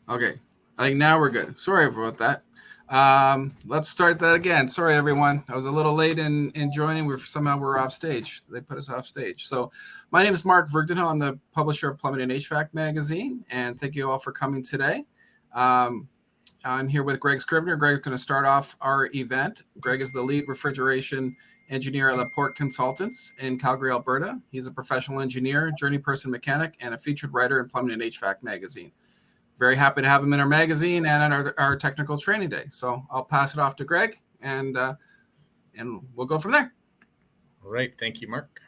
Okay, I think now we're good. Sorry about that. Let's start that again. Sorry, everyone. I was a little late in joining. We're off stage. They put us off stage. So, my name is Mark Vergdenhill. I'm the publisher of Plumbing and HVAC magazine, and thank you all for coming today. I'm here with Greg Scrivener. Greg's going to start off our event. Greg is the lead refrigeration engineer at Laporte Consultants in Calgary, Alberta. He's a professional engineer, journey person mechanic, and a featured writer in Plumbing and HVAC magazine. Very happy to have him in our magazine and at our technical training day. So I'll pass it off to Greg, and we'll go from there. All right. Thank you, Mark.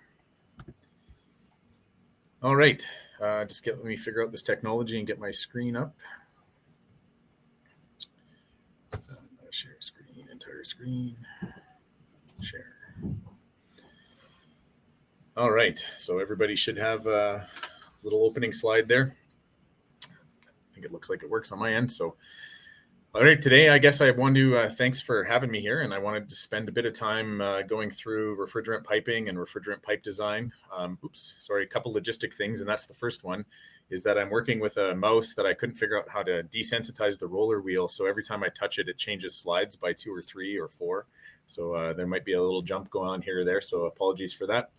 All right. Let me figure out this technology and get my screen up. Share screen, entire screen, share. All right. So everybody should have a little opening slide there. I think it looks like it works on my end. So, all right, today I guess I want to thanks for having me here, and I wanted to spend a bit of time going through refrigerant piping and refrigerant pipe design. A couple logistic things, and that's the first one, is that I'm working with a mouse that I couldn't figure out how to desensitize the roller wheel. So every time I touch it, it changes slides by 2 or 3 or 4. So there might be a little jump going on here or there. So apologies for that.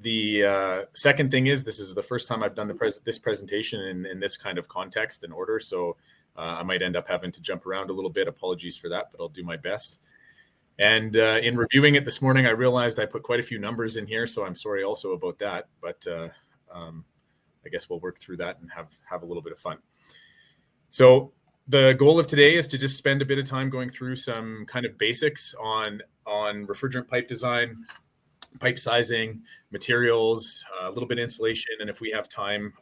The second thing is, this is the first time I've done this presentation in this kind of context and order, so I might end up having to jump around a little bit. Apologies for that, but I'll do my best. And in reviewing it this morning, I realized I put quite a few numbers in here, so I'm sorry also about that, but I guess we'll work through that and have a little bit of fun. So the goal of today is to just spend a bit of time going through some kind of basics on refrigerant pipe design, pipe sizing, materials, a little bit of insulation, and if we have time,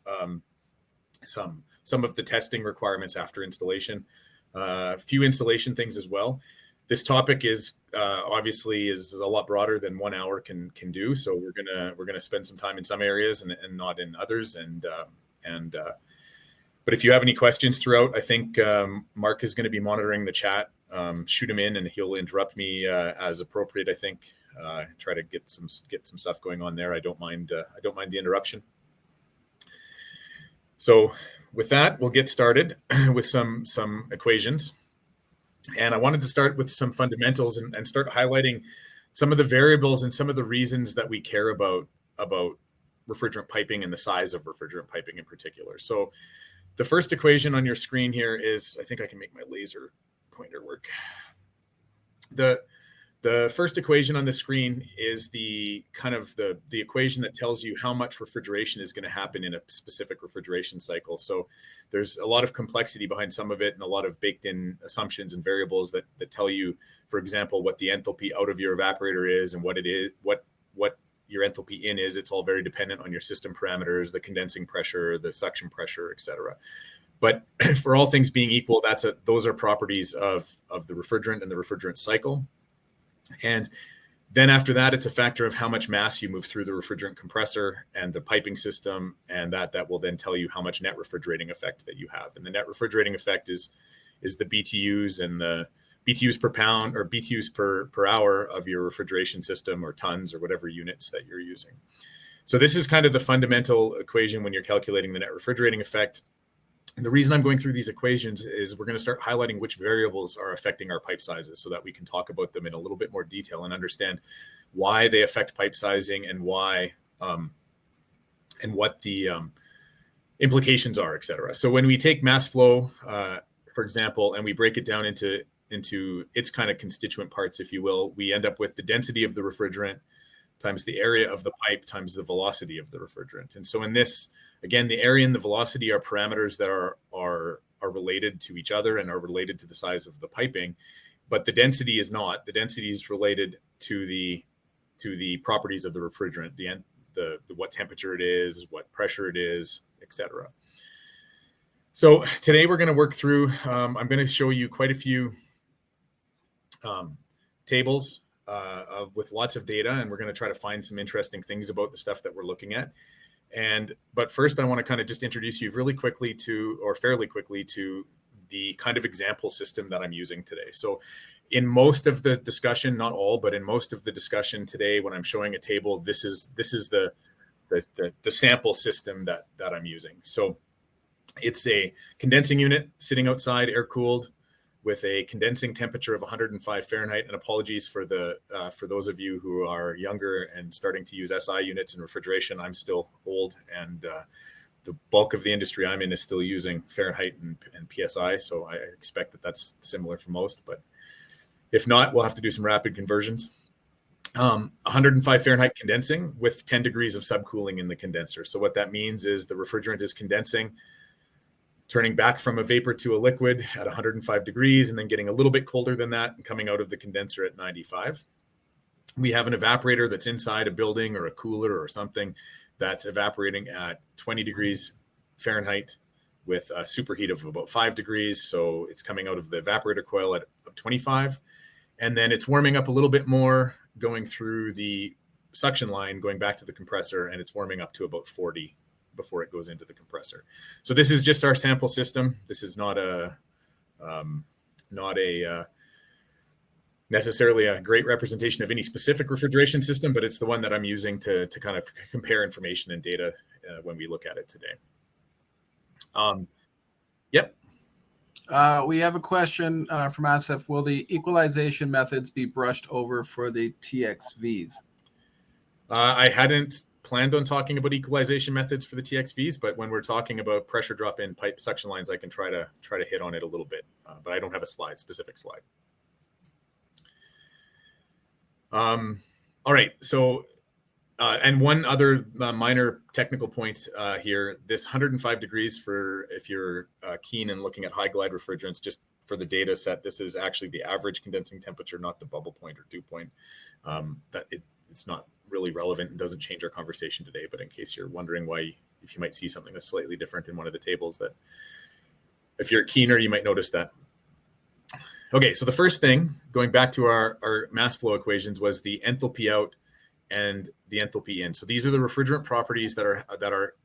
some of the testing requirements after installation, a few installation things as well. This topic is obviously is a lot broader than 1 hour can do, so we're gonna spend some time in some areas and not in others. But if you have any questions throughout, I think Mark is going to be monitoring the chat. Shoot him in, and he'll interrupt me as appropriate. I think. Try to get some stuff going on there. I don't mind the interruption. So with that, we'll get started with some equations. And I wanted to start with some fundamentals and start highlighting some of the variables and some of the reasons that we care about refrigerant piping and the size of refrigerant piping in particular. So the first equation on your screen here is, I think I can make my laser pointer work. The first equation on the screen is the equation that tells you how much refrigeration is going to happen in a specific refrigeration cycle. So there's a lot of complexity behind some of it and a lot of baked in assumptions and variables that tell you, for example, what the enthalpy out of your evaporator is and what it is, what your enthalpy in is. It's all very dependent on your system parameters, the condensing pressure, the suction pressure, etc. But for all things being equal, those are properties of the refrigerant and the refrigerant cycle. And then after that, it's a factor of how much mass you move through the refrigerant compressor and the piping system, and that will then tell you how much net refrigerating effect that you have. And the net refrigerating effect is the BTUs and the BTUs per pound or BTUs per hour of your refrigeration system, or tons, or whatever units that you're using. So this is kind of the fundamental equation when you're calculating the net refrigerating effect. And the reason I'm going through these equations is we're going to start highlighting which variables are affecting our pipe sizes so that we can talk about them in a little bit more detail and understand why they affect pipe sizing and why and what the implications are, et cetera. So when we take mass flow, for example, and we break it down into its kind of constituent parts, if you will, we end up with the density of the refrigerant times the area of the pipe times the velocity of the refrigerant. And so in this, again, the area and the velocity are parameters that are related to each other and are related to the size of the piping, but the density is not. The density is related to the properties of the refrigerant, the what temperature it is, what pressure it is, etc. So today we're going to work through, I'm going to show you quite a few tables with lots of data, and we're going to try to find some interesting things about the stuff that we're looking at. But first, I want to kind of just introduce you fairly quickly to the kind of example system that I'm using today. So in most of the discussion, not all, but in most of the discussion today, when I'm showing a table, this is the sample system that I'm using. So It's a condensing unit sitting outside, air-cooled, with a condensing temperature of 105 Fahrenheit. And apologies for those of you who are younger and starting to use SI units in refrigeration. I'm still old, and the bulk of the industry I'm in is still using Fahrenheit and PSI. So I expect that that's similar for most, but if not, we'll have to do some rapid conversions. 105 Fahrenheit condensing with 10 degrees of subcooling in the condenser. So what that means is the refrigerant is condensing, turning back from a vapor to a liquid at 105 degrees, and then getting a little bit colder than that and coming out of the condenser at 95. We have an evaporator that's inside a building or a cooler or something that's evaporating at 20 degrees Fahrenheit with a superheat of about 5 degrees. So it's coming out of the evaporator coil at 25. And then it's warming up a little bit more, going through the suction line, going back to the compressor, and it's warming up to about 40 before it goes into the compressor. So this is just our sample system. This is not necessarily a great representation of any specific refrigeration system, but it's the one that I'm using to kind of compare information and data when we look at it today. Yep. We have a question from Asif. Will the equalization methods be brushed over for the TXVs? I hadn't planned on talking about equalization methods for the TXVs, but when we're talking about pressure drop-in pipe suction lines, I can try to hit on it a little bit, but I don't have a specific slide. All right, so and one other minor technical point here, this 105 degrees for, if you're keen in looking at high glide refrigerants, just for the data set, this is actually the average condensing temperature, not the bubble point or dew point. It's not really relevant and doesn't change our conversation today, but in case you're wondering why, if you might see something that's slightly different in one of the tables, that if you're keener, you might notice that. Okay, so the first thing, going back to our mass flow equations, was the enthalpy out and the enthalpy in. So these are the refrigerant properties that are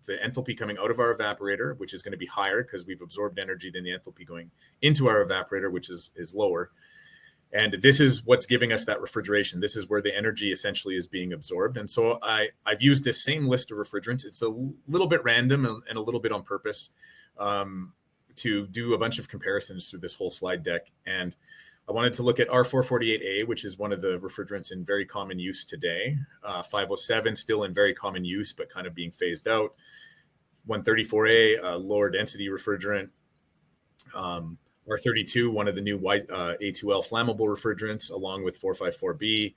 the enthalpy coming out of our evaporator, which is going to be higher because we've absorbed energy, than the enthalpy going into our evaporator, which is lower. And this is what's giving us that refrigeration. This is where the energy essentially is being absorbed. And so I've used this same list of refrigerants. It's a little bit random and a little bit on purpose to do a bunch of comparisons through this whole slide deck. And I wanted to look at R448A, which is one of the refrigerants in very common use today. 507 still in very common use, but kind of being phased out. 134A, a lower density refrigerant. R32, one of the new white A2L flammable refrigerants, along with 454B,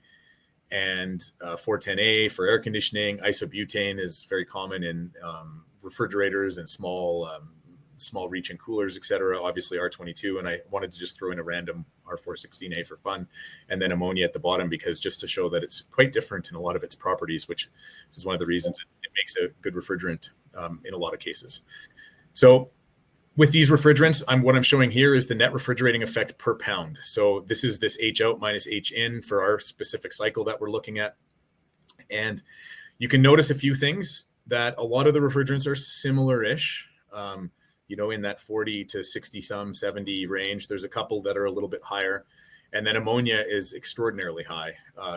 and 410A for air conditioning. Isobutane is very common in refrigerators and small reach and coolers, etc. Obviously R22, and I wanted to just throw in a random R416A for fun, and then ammonia at the bottom, because just to show that it's quite different in a lot of its properties, which is one of the reasons it makes a good refrigerant in a lot of cases. So with these refrigerants, what I'm showing here is the net refrigerating effect per pound. So this is this H out minus H in for our specific cycle that we're looking at. And you can notice a few things, that a lot of the refrigerants are similar-ish, in that 40 to 60 some 70 range. There's a couple that are a little bit higher. And then ammonia is extraordinarily high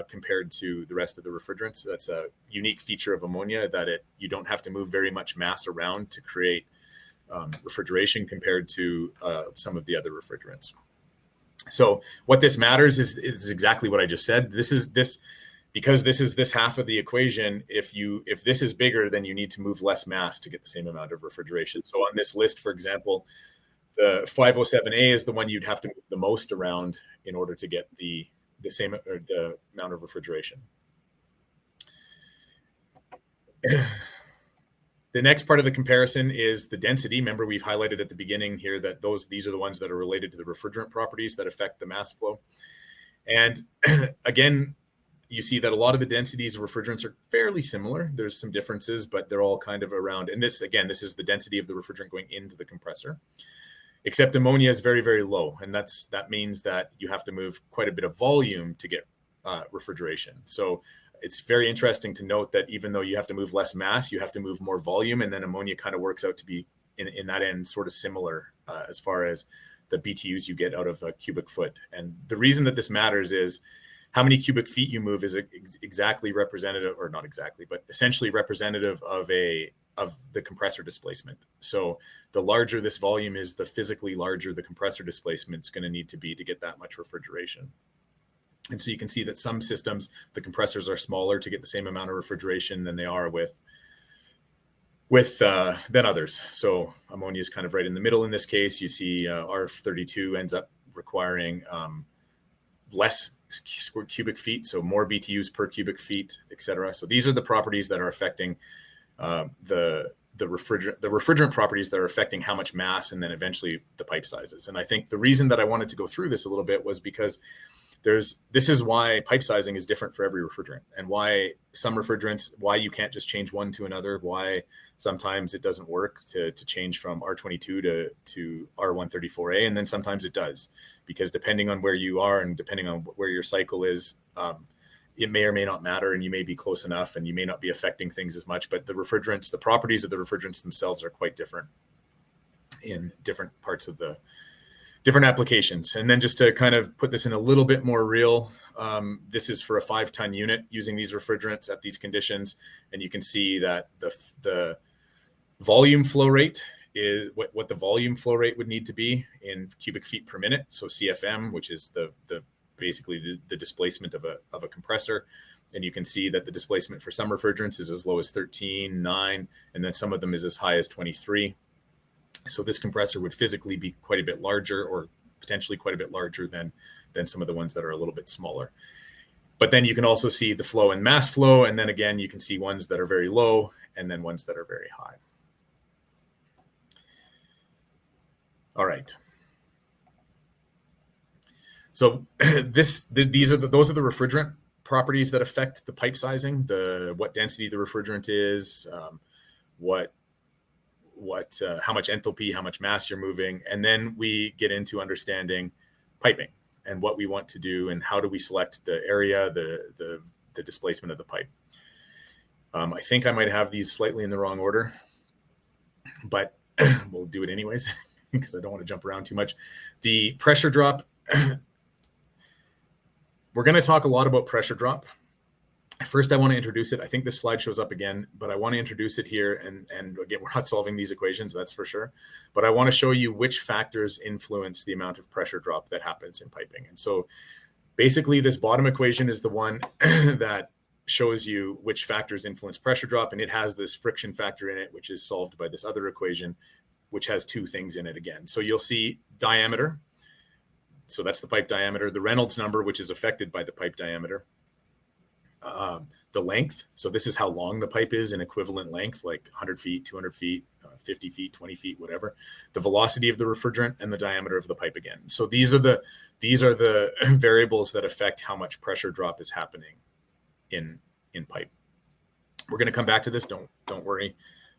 compared to the rest of the refrigerants. That's a unique feature of ammonia, that you don't have to move very much mass around to create refrigeration compared to some of the other refrigerants. So what this matters is exactly what I just said. Because this is this half of the equation. If this is bigger, then you need to move less mass to get the same amount of refrigeration. So on this list, for example, the 507A is the one you'd have to move the most around in order to get the same or the amount of refrigeration. The next part of the comparison is the density. Remember, we've highlighted at the beginning here that these are the ones that are related to the refrigerant properties that affect the mass flow. And again, you see that a lot of the densities of refrigerants are fairly similar. There's some differences, but they're all kind of around. And this is the density of the refrigerant going into the compressor. Except ammonia is very, very low. And that means that you have to move quite a bit of volume to get refrigeration. So it's very interesting to note that even though you have to move less mass, you have to move more volume. And then ammonia kind of works out to be, in that end, sort of similar as far as the BTUs you get out of a cubic foot. And the reason that this matters is how many cubic feet you move is exactly representative, or not exactly, but essentially representative of a of the compressor displacement. So the larger this volume is, the physically larger the compressor displacement is going to need to be to get that much refrigeration. And so you can see that some systems, the compressors are smaller to get the same amount of refrigeration than they are with than others. So ammonia is kind of right in the middle in this case. You see R32 ends up requiring less cubic feet, so more BTUs per cubic feet, etc. So these are the properties that are affecting the refrigerant properties that are affecting how much mass and then eventually the pipe sizes. And I think the reason that I wanted to go through this a little bit was because this is why pipe sizing is different for every refrigerant, and why some refrigerants, why you can't just change one to another, why sometimes it doesn't work to change from R22 to R134A, and then sometimes it does, because depending on where you are and depending on where your cycle is, it may or may not matter, and you may be close enough and you may not be affecting things as much, but the refrigerants, the properties of the refrigerants themselves are quite different in different parts of the different applications. And then just to kind of put this in a little bit more real, this is for a 5-ton unit using these refrigerants at these conditions. And you can see that the volume flow rate is what the volume flow rate would need to be in cubic feet per minute. So CFM, which is the basically the displacement of a compressor. And you can see that the displacement for some refrigerants is as low as 13, 9, and then some of them is as high as 23. So this compressor would physically be quite a bit larger, or potentially quite a bit larger than some of the ones that are a little bit smaller. But then you can also see the flow and mass flow. And then again, you can see ones that are very low and then ones that are very high. All right. So those are the refrigerant properties that affect the pipe sizing, what density the refrigerant is, how much enthalpy, how much mass you're moving. And then we get into understanding piping and what we want to do and how do we select the area, the displacement of the pipe. I think I might have these slightly in the wrong order, but we'll do it anyways because I don't want to jump around too much. The pressure drop, we're going to talk a lot about pressure drop. First, I want to introduce it. I think this slide shows up again, but I want to introduce it here. And again, we're not solving these equations, that's for sure. But I want to show you which factors influence the amount of pressure drop that happens in piping. And so basically, this bottom equation is the one that shows you which factors influence pressure drop. And it has this friction factor in it, which is solved by this other equation, which has two things in it again. So you'll see diameter. So that's the pipe diameter. The Reynolds number, which is affected by the pipe diameter. The length. So this is how long the pipe is in equivalent length, like 100 feet, 200 feet, 50 feet, 20 feet, whatever. The velocity of the refrigerant and the diameter of the pipe again. So these are the variables that affect how much pressure drop is happening in pipe. We're going to come back to this. Don't worry.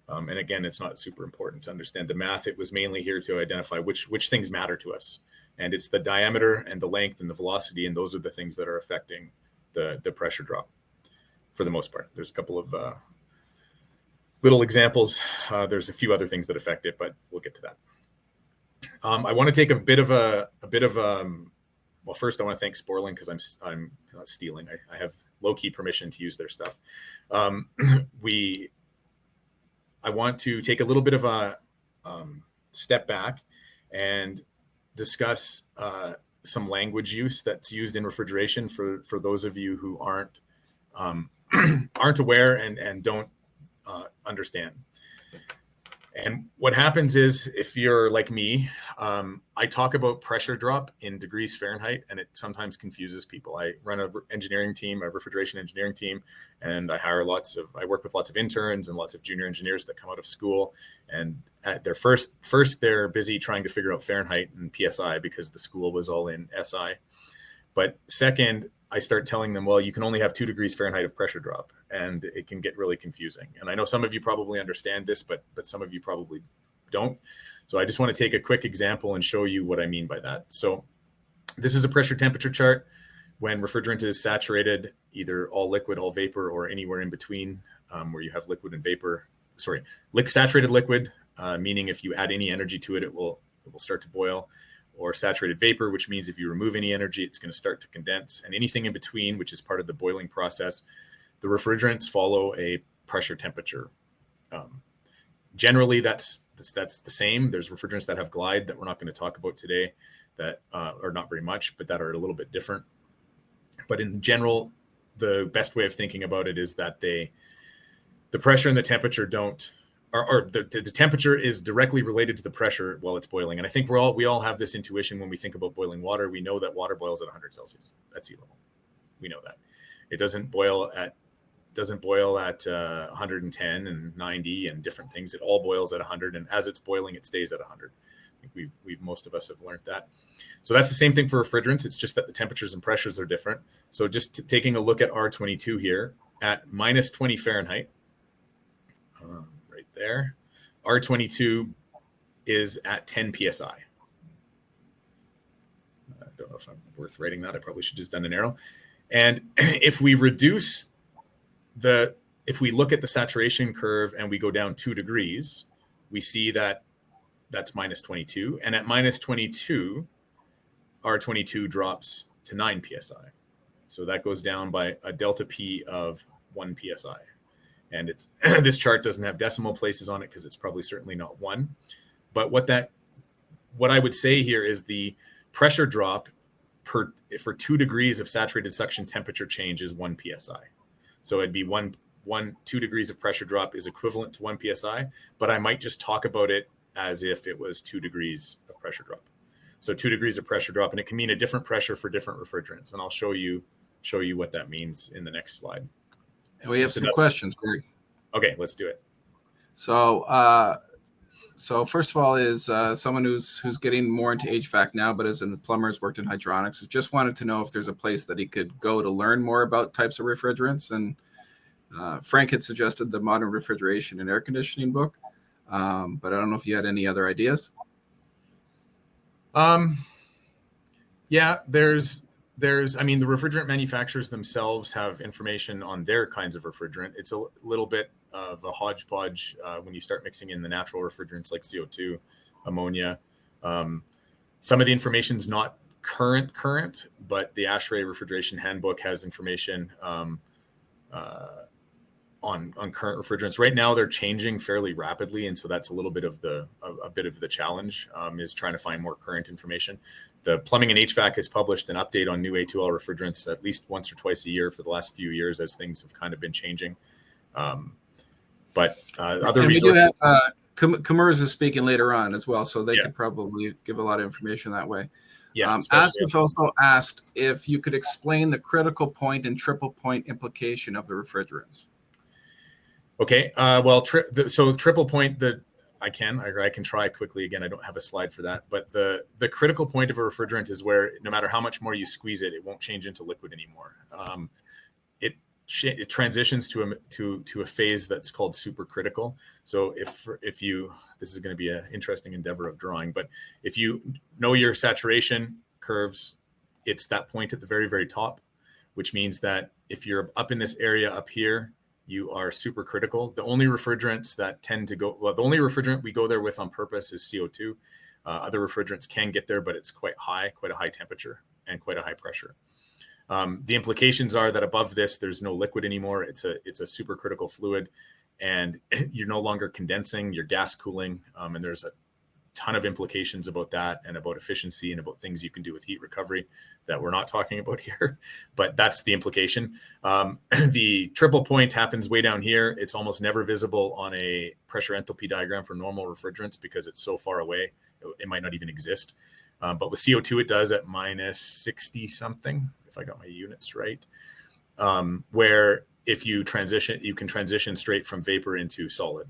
And again, it's not super important to understand the math. It was mainly here to identify which things matter to us. And it's the diameter and the length and the velocity. And those are the things that are affecting the pressure drop for the most part. There's a couple of little examples. There's a few other things that affect it, but we'll get to that. I want to take a bit of well, first I want to thank Sporling because I'm not stealing. I have low-key permission to use their stuff. I want to take a little bit of a step back and discuss some language use that's used in refrigeration for those of you who aren't aware and don't understand. And what happens is, if you're like me, I talk about pressure drop in degrees Fahrenheit, and it sometimes confuses people. I run an engineering team, a refrigeration engineering team, and I work with lots of interns and lots of junior engineers that come out of school. And at their first they're busy trying to figure out Fahrenheit and PSI because the school was all in SI. But second, I start telling them, well, you can only have 2 degrees Fahrenheit of pressure drop, and it can get really confusing. And I know some of you probably understand this, but some of you probably don't. So I just want to take a quick example and show you what I mean by that. So this is a pressure temperature chart when refrigerant is saturated, either all liquid, all vapor, or anywhere in between, where you have liquid and vapor. Sorry, saturated liquid, meaning if you add any energy to it, it will start to boil. Or saturated vapor, which means if you remove any energy, it's going to start to condense. And anything in between, which is part of the boiling process, the refrigerants follow a pressure temperature Generally, that's the same. There's refrigerants that have glide that we're not going to talk about today, that are not very much, but that are a little bit different. But in general, the best way of thinking about it is that the pressure and the temperature don't, or the temperature is directly related to the pressure while it's boiling. And I think we all have this intuition when we think about boiling water. We know that water boils at 100 Celsius at sea level. We know that it doesn't boil at 110 and 90 and different things. It all boils at 100, and as it's boiling, it stays at 100. I think most of us have learned that. So that's the same thing for refrigerants. It's just that the temperatures and pressures are different. So just taking a look at R22 here at minus 20 Fahrenheit, right there, R22 is at 10 PSI. I don't know if I'm worth writing that. I probably should just done an arrow. And if we reduce if we look at the saturation curve and we go down 2 degrees, we see that that's minus 22. And at minus 22, R22 drops to 9 PSI. So that goes down by a delta P of 1 PSI. And it's this chart doesn't have decimal places on it because it's probably certainly not 1. But what I would say here is the pressure drop for 2 degrees of saturated suction temperature change is 1 PSI. So it'd be 2 degrees of pressure drop is equivalent to 1 PSI, but I might just talk about it as if it was 2 degrees of pressure drop. So 2 degrees of pressure drop, and it can mean a different pressure for different refrigerants. And I'll show you what that means in the next slide. And we have some questions, Greg. Okay, let's do it. So first of all, is someone who's getting more into HVAC now, but as a plumber, has worked in hydronics, just wanted to know if there's a place that he could go to learn more about types of refrigerants. And Frank had suggested the Modern Refrigeration and Air Conditioning book, but I don't know if you had any other ideas. Yeah, there's I mean, the refrigerant manufacturers themselves have information on their kinds of refrigerant. It's a little bit of a hodgepodge when you start mixing in the natural refrigerants like CO2, ammonia. Some of the information is not current, but the ASHRAE Refrigeration Handbook has information on current refrigerants. Right now, they're changing fairly rapidly, and so that's a little bit of the challenge is trying to find more current information. The Plumbing and HVAC has published an update on new A2L refrigerants at least once or twice a year for the last few years as things have kind of been changing. But other resources. We do have Commerz is speaking later on as well, so they could probably give a lot of information that way. Yeah. Asif also asked if you could explain the critical point and triple point implication of the refrigerants. Okay. Well, so triple point, I can try quickly again. I don't have a slide for that, but the critical point of a refrigerant is where no matter how much more you squeeze it, it won't change into liquid anymore. It transitions to a phase that's called supercritical. So if you, this is going to be an interesting endeavor of drawing, but if you know your saturation curves, it's that point at the very, very top, which means that if you're up in this area up here, you are supercritical. The only refrigerants that tend to go, well, the only refrigerant we go there with on purpose is CO2. Other refrigerants can get there, but it's quite a high temperature and quite a high pressure. The implications are that above this, there's no liquid anymore. It's a supercritical fluid, and you're no longer condensing, you're gas cooling, and there's a ton of implications about that and about efficiency and about things you can do with heat recovery that we're not talking about here, but that's the implication. The triple point happens way down here. It's almost never visible on a pressure enthalpy diagram for normal refrigerants because it's so far away, it might not even exist. But with CO2, it does at minus 60 something, if I got my units right, where if you transition, you can transition straight from vapor into solid.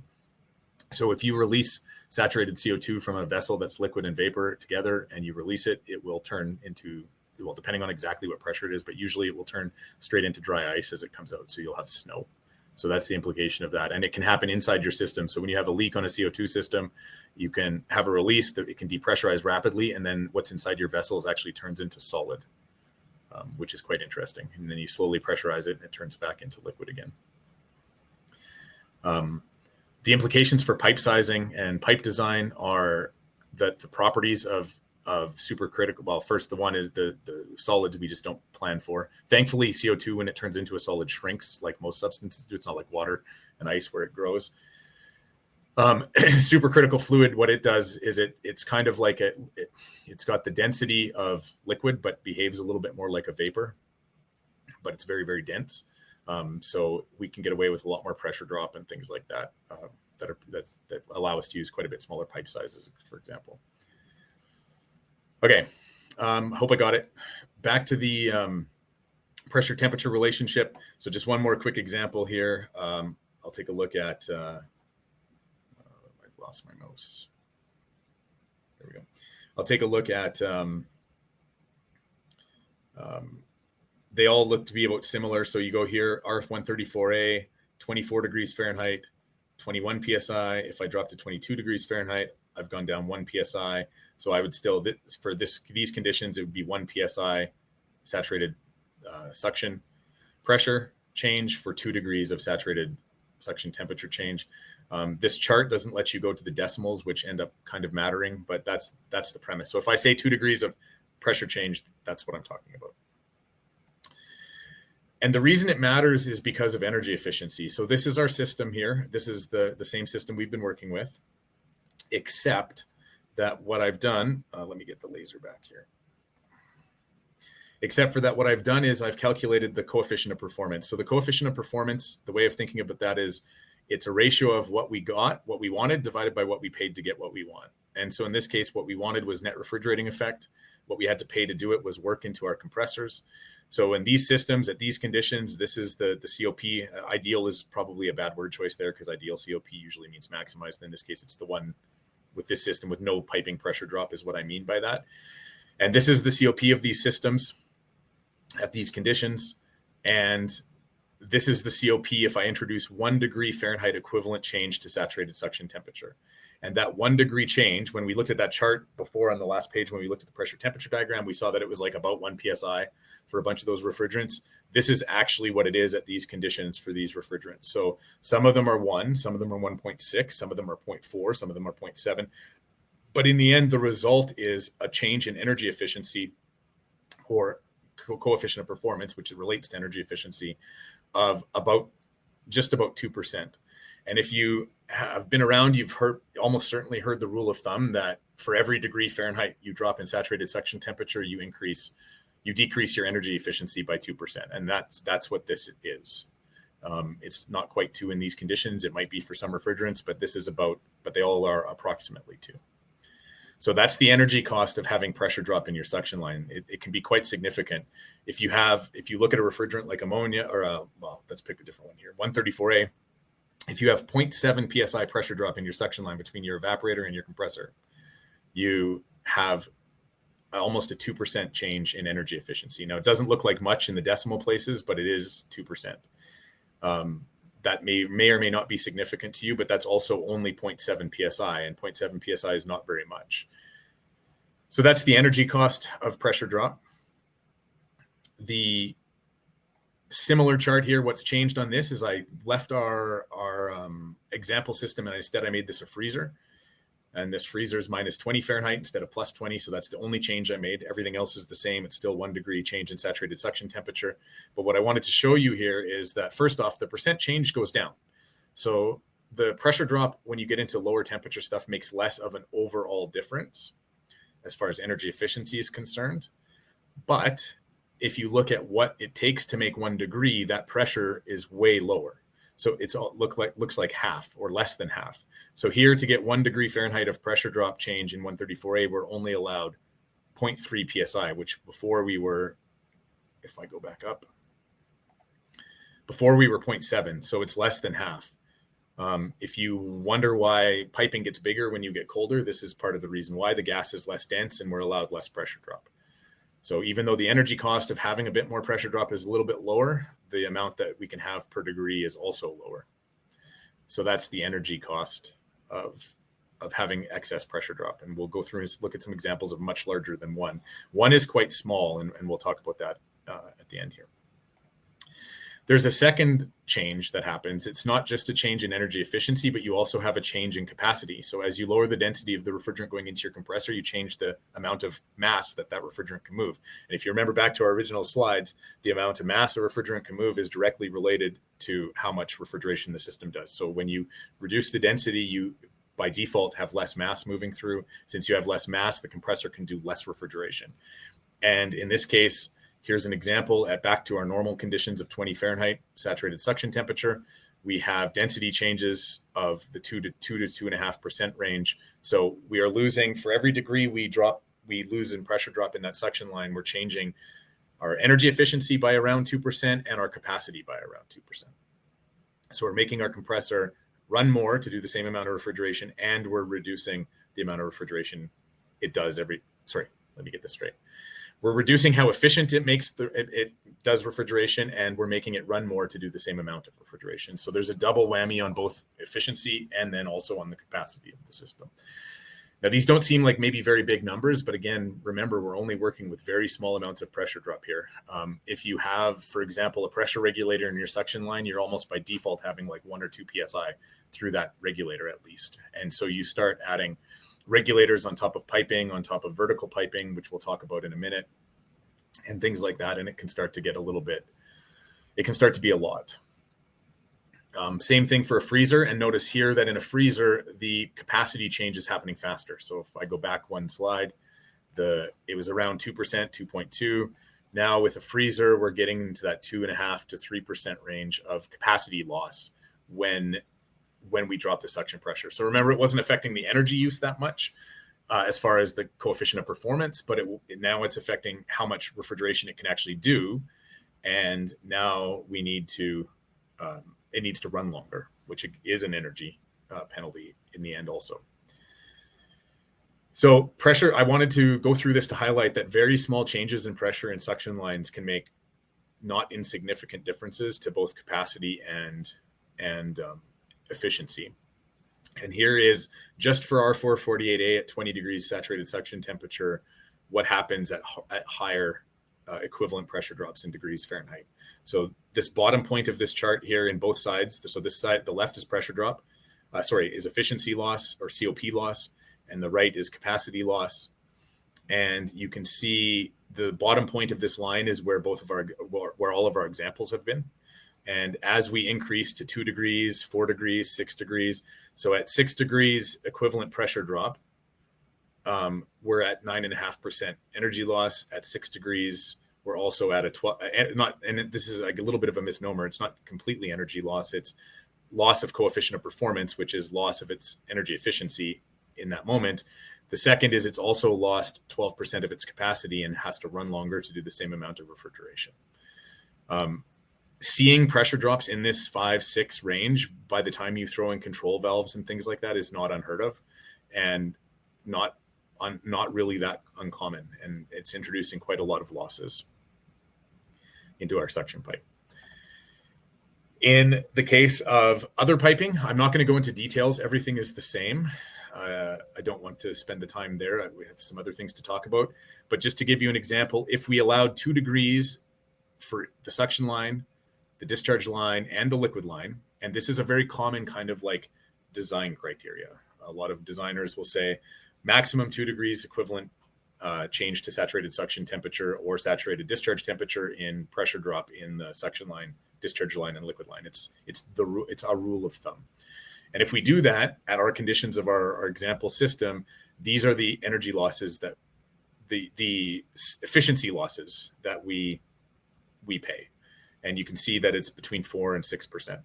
So if you release saturated CO2 from a vessel that's liquid and vapor together and you release it, it will turn into, well, depending on exactly what pressure it is, but usually it will turn straight into dry ice as it comes out. So you'll have snow. So that's the implication of that. And it can happen inside your system. So when you have a leak on a CO2 system, you can have a release that it can depressurize rapidly. And then what's inside your vessels actually turns into solid, which is quite interesting. And then you slowly pressurize it and it turns back into liquid again. The implications for pipe sizing and pipe design are that the properties of supercritical, well, first, the one is the solids we just don't plan for. Thankfully, CO2, when it turns into a solid, shrinks like most substances do. It's not like water and ice where it grows. Supercritical fluid, what it does is it's kind of like it's got the density of liquid, but behaves a little bit more like a vapor, but it's very, very dense. So we can get away with a lot more pressure drop and things like that, that allow us to use quite a bit smaller pipe sizes, for example. Okay, hope I got it. Back to the pressure temperature relationship. So just one more quick example here. I'll take a look at, I lost my mouse. There we go. I'll take a look at, they all look to be about similar. So you go here, RF134A, 24 degrees Fahrenheit, 21 PSI. If I drop to 22 degrees Fahrenheit, I've gone down 1 PSI. So I would still, for these conditions, it would be 1 PSI saturated suction pressure change for 2 degrees of saturated suction temperature change. This chart doesn't let you go to the decimals, which end up kind of mattering, but that's the premise. So if I say 2 degrees of pressure change, that's what I'm talking about. And the reason it matters is because of energy efficiency. So this is our system here. This is the same system we've been working with, except that what I've done, let me get the laser back here. Except for that, what I've done is I've calculated the coefficient of performance. So the coefficient of performance, the way of thinking about that is it's a ratio of what we got, what we wanted, divided by what we paid to get what we want. And so in this case, what we wanted was net refrigerating effect. What we had to pay to do it was work into our compressors. So in these systems, at these conditions, this is the COP. Ideal is probably a bad word choice there because ideal COP usually means maximized. In this case, it's the one with this system with no piping pressure drop is what I mean by that. And this is the COP of these systems at these conditions. And this is the COP if I introduce 1 degree Fahrenheit equivalent change to saturated suction temperature. And that 1 degree change, when we looked at that chart before on the last page, when we looked at the pressure temperature diagram, we saw that it was like about 1 PSI for a bunch of those refrigerants. This is actually what it is at these conditions for these refrigerants. So some of them are 1, some of them are 1.6, some of them are 0.4, some of them are 0.7. But in the end, the result is a change in energy efficiency or coefficient of performance, which relates to energy efficiency, of just about 2%. And if you have been around, you've almost certainly heard the rule of thumb that for every degree Fahrenheit you drop in saturated suction temperature, you decrease your energy efficiency by 2%. And that's what this is. It's not quite 2 in these conditions. It might be for some refrigerants, but but they all are approximately 2. So that's the energy cost of having pressure drop in your suction line. It can be quite significant. If you look at a refrigerant like ammonia or let's pick a different one here, 134A, if you have 0.7 PSI pressure drop in your suction line between your evaporator and your compressor, you have almost a 2% change in energy efficiency. Now, it doesn't look like much in the decimal places, but it is 2%. That may or may not be significant to you, but that's also only 0.7 PSI, and 0.7 PSI is not very much. So that's the energy cost of pressure drop. The similar chart here, what's changed on this is I left our example system, and instead I made this a freezer. And this freezer is minus 20 Fahrenheit instead of plus 20. So that's the only change I made. Everything else is the same. It's still 1 degree change in saturated suction temperature. But what I wanted to show you here is that first off, the percent change goes down. So the pressure drop when you get into lower temperature stuff makes less of an overall difference as far as energy efficiency is concerned. But if you look at what it takes to make 1 degree, that pressure is way lower. So it's looks like half or less than half. So here to get 1 degree Fahrenheit of pressure drop change in 134A, we're only allowed 0.3 PSI, which before we were, if I go back up, before we were 0.7. So it's less than half. If you wonder why piping gets bigger when you get colder, this is part of the reason why. The gas is less dense and we're allowed less pressure drop. So even though the energy cost of having a bit more pressure drop is a little bit lower, the amount that we can have per degree is also lower. So that's the energy cost of having excess pressure drop. And we'll go through and look at some examples of much larger than 1. 1 is quite small, and we'll talk about that at the end here. There's a second change that happens. It's not just a change in energy efficiency, but you also have a change in capacity. So as you lower the density of the refrigerant going into your compressor, you change the amount of mass that refrigerant can move. And if you remember back to our original slides, the amount of mass a refrigerant can move is directly related to how much refrigeration the system does. So when you reduce the density, you by default have less mass moving through. Since you have less mass, the compressor can do less refrigeration. And in this case, here's an example at back to our normal conditions of 20 Fahrenheit saturated suction temperature. We have density changes of the 2 to 2.5% range. So we are losing, for every degree we lose in pressure drop in that suction line, we're changing our energy efficiency by around 2% and our capacity by around 2%. So we're making our compressor run more to do the same amount of refrigeration, and we're reducing the amount of refrigeration it does let me get this straight. We're reducing how efficient it does refrigeration, and we're making it run more to do the same amount of refrigeration. So there's a double whammy on both efficiency and then also on the capacity of the system. Now, these don't seem like maybe very big numbers, but again, remember, we're only working with very small amounts of pressure drop here. If you have, for example, a pressure regulator in your suction line, you're almost by default having like 1 or 2 PSI through that regulator at least. And so you start adding regulators on top of piping, on top of vertical piping, which we'll talk about in a minute, and things like that. And it can start to get it can start to be a lot. Same thing for a freezer. And notice here that in a freezer, the capacity change is happening faster. So if I go back one slide, it was around 2%, 2.2. Now with a freezer, we're getting into that 2.5 to 3% range of capacity loss when we drop the suction pressure. So remember, it wasn't affecting the energy use that much as far as the coefficient of performance, but now it's affecting how much refrigeration it can actually do. And now we need to, it needs to run longer, which is an energy penalty in the end also. So pressure, I wanted to go through this to highlight that very small changes in pressure in suction lines can make not insignificant differences to both capacity and efficiency. And here is just for our 448A at 20 degrees saturated suction temperature, what happens at higher equivalent pressure drops in degrees Fahrenheit. So this bottom point of this chart here in both sides, so this side, the left is pressure drop, is efficiency loss or COP loss, and the right is capacity loss. And you can see the bottom point of this line is where where all of our examples have been. And as we increase to 2 degrees, 4 degrees, 6 degrees, so at 6 degrees equivalent pressure drop, we're at 9.5% energy loss. At 6 degrees, we're also at a 12. And this is like a little bit of a misnomer. It's not completely energy loss. It's loss of coefficient of performance, which is loss of its energy efficiency in that moment. The second is it's also lost 12% of its capacity and has to run longer to do the same amount of refrigeration. Seeing pressure drops in this 5-6 range by the time you throw in control valves and things like that is not unheard of, and not really that uncommon. And it's introducing quite a lot of losses into our suction pipe. In the case of other piping, I'm not going to go into details. Everything is the same. I don't want to spend the time there. We have some other things to talk about. But just to give you an example, if we allowed 2 degrees for the suction line, the discharge line, and the liquid line, and this is a very common kind of like design criteria. A lot of designers will say maximum 2 degrees equivalent change to saturated suction temperature or saturated discharge temperature in pressure drop in the suction line, discharge line, and liquid line. It's our rule of thumb. And if we do that at our conditions of our example system, these are the energy losses that the efficiency losses that we pay. And you can see that it's between 4 and 6%.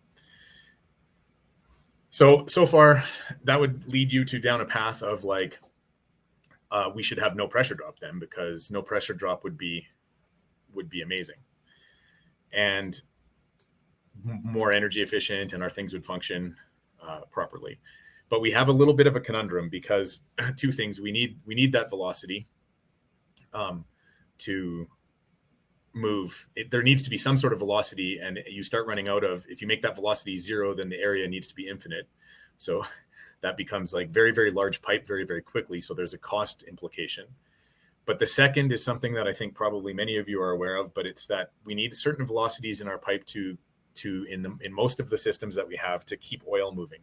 So far, that would lead you down a path of like, we should have no pressure drop then, because no pressure drop would be amazing. And more energy efficient, and our things would function properly. But we have a little bit of a conundrum, because two things: we need that velocity to move. There needs to be some sort of velocity, and you start running out of, if you make that velocity 0, then the area needs to be infinite. So that becomes like very, very large pipe very, very quickly. So there's a cost implication. But the second is something that I think probably many of you are aware of, but it's that we need certain velocities in our pipe to in most of the systems that we have to keep oil moving,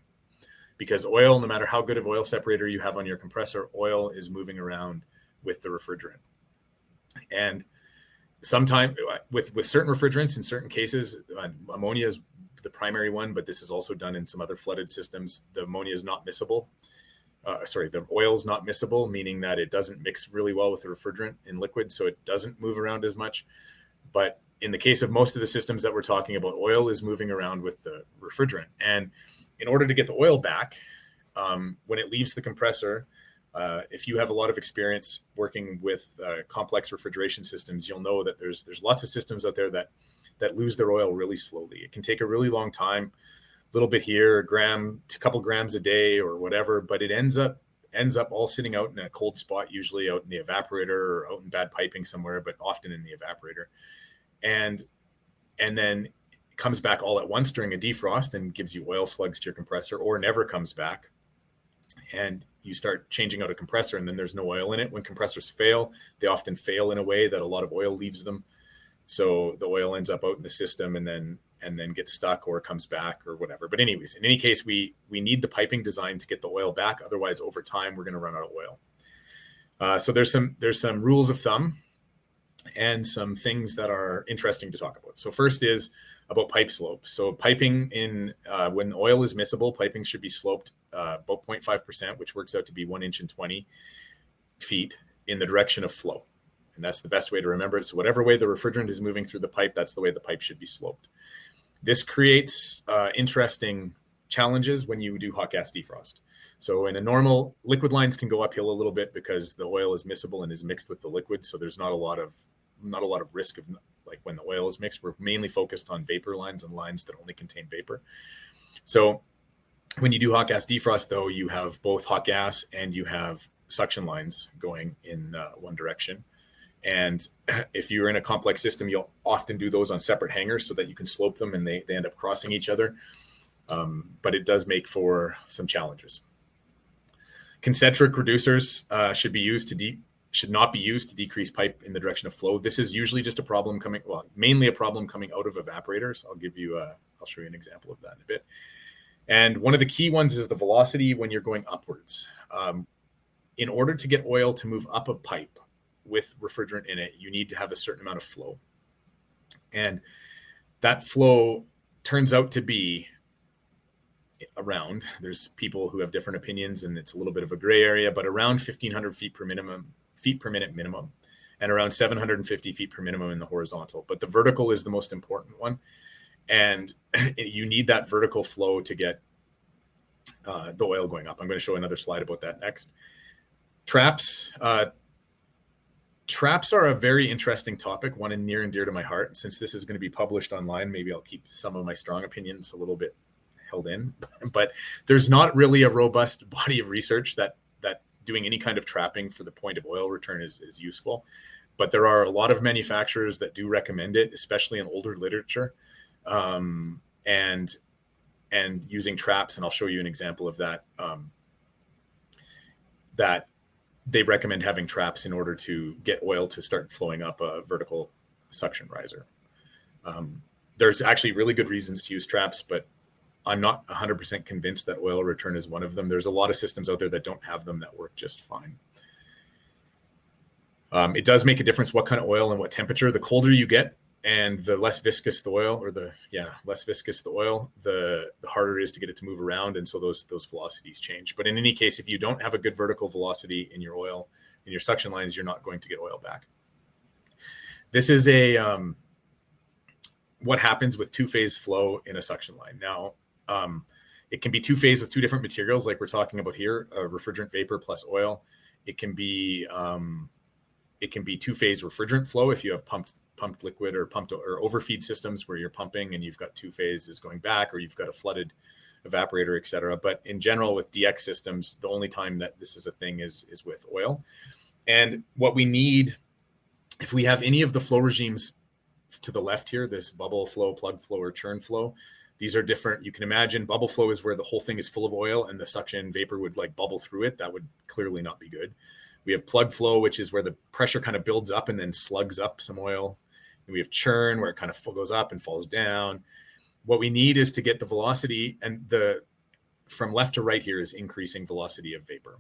because oil, no matter how good of oil separator you have on your compressor, oil is moving around with the refrigerant. And sometimes with certain refrigerants, in certain cases, ammonia is the primary one, but this is also done in some other flooded systems. The ammonia is not miscible. The oil is not miscible, meaning that it doesn't mix really well with the refrigerant in liquid, so it doesn't move around as much. But in the case of most of the systems that we're talking about, oil is moving around with the refrigerant. And in order to get the oil back, when it leaves the compressor, if you have a lot of experience working with complex refrigeration systems, you'll know that there's lots of systems out there that lose their oil really slowly. It can take a really long time, a little bit here, a couple grams a day or whatever, but it ends up all sitting out in a cold spot, usually out in the evaporator or out in bad piping somewhere, but often in the evaporator. And then it comes back all at once during a defrost and gives you oil slugs to your compressor, or never comes back. And you start changing out a compressor and then there's no oil in it. When compressors fail, they often fail in a way that a lot of oil leaves them. So the oil ends up out in the system and then gets stuck or comes back or whatever. But anyways, in any case, we need the piping design to get the oil back. Otherwise, over time, we're going to run out of oil. So there's some rules of thumb and some things that are interesting to talk about. So first is about pipe slope. So piping when the oil is miscible, piping should be sloped about 0.5%, which works out to be 1 inch and 20 feet in the direction of flow. And that's the best way to remember it. So whatever way the refrigerant is moving through the pipe, that's the way the pipe should be sloped. This creates interesting challenges when you do hot gas defrost. So in a normal, liquid lines can go uphill a little bit because the oil is miscible and is mixed with the liquid. So there's not a lot of risk of, like, when the oil is mixed. We're mainly focused on vapor lines and lines that only contain vapor. So when you do hot gas defrost, though, you have both hot gas and you have suction lines going in one direction. And if you're in a complex system, you'll often do those on separate hangers so that you can slope them and they end up crossing each other. But it does make for some challenges. Concentric reducers should not be used to decrease pipe in the direction of flow. This is usually just mainly a problem coming out of evaporators. I'll show you an example of that in a bit. And one of the key ones is the velocity when you're going upwards. In order to get oil to move up a pipe with refrigerant in it, you need to have a certain amount of flow. And that flow turns out to be there's people who have different opinions and it's a little bit of a gray area, but around 1,500 feet per minute minimum, and around 750 feet per minimum in the horizontal. But the vertical is the most important one. And you need that vertical flow to get the oil going up. I'm going to show another slide about that next. Traps. Traps are a very interesting topic, one near and dear to my heart. Since this is going to be published online, maybe I'll keep some of my strong opinions a little bit held in. But there's not really a robust body of research that doing any kind of trapping for the point of oil return is useful. But there are a lot of manufacturers that do recommend it, especially in older literature, and using traps. And I'll show you an example of that. That they recommend having traps in order to get oil to start flowing up a vertical suction riser. There's actually really good reasons to use traps, but I'm not 100% convinced that oil return is one of them. There's a lot of systems out there that don't have them that work just fine. It does make a difference what kind of oil and what temperature. The colder you get and the less viscous the oil, the harder it is to get it to move around. And so those velocities change. But in any case, if you don't have a good vertical velocity in your oil, in your suction lines, you're not going to get oil back. This is what happens with two-phase flow in a suction line. Now, it can be two-phase with two different materials, like we're talking about here, refrigerant vapor plus oil. It can be two-phase refrigerant flow if you have pumped liquid or overfeed systems where you're pumping and you've got two phases going back, or you've got a flooded evaporator, et cetera. But in general, with DX systems, the only time that this is a thing is with oil. And what we need, if we have any of the flow regimes to the left here, this bubble flow, plug flow, or churn flow, these are different. You can imagine bubble flow is where the whole thing is full of oil and the suction vapor would like bubble through it. That would clearly not be good. We have plug flow, which is where the pressure kind of builds up and then slugs up some oil. And we have churn, where it kind of goes up and falls down. What we need is to get the velocity, and from left to right here is increasing velocity of vapor.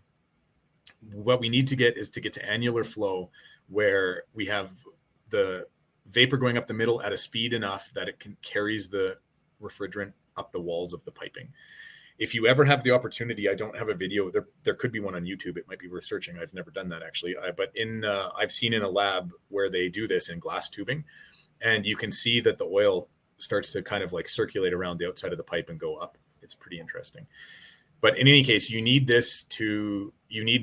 What we need to get is to get to annular flow, where we have the vapor going up the middle at a speed enough that it carries the refrigerant up the walls of the piping. If you ever have the opportunity, I don't have a video. There could be one on YouTube. It might be worth searching. I've never done that actually. But I've seen in a lab where they do this in glass tubing, and you can see that the oil starts to kind of like circulate around the outside of the pipe and go up. It's pretty interesting. But in any case, you need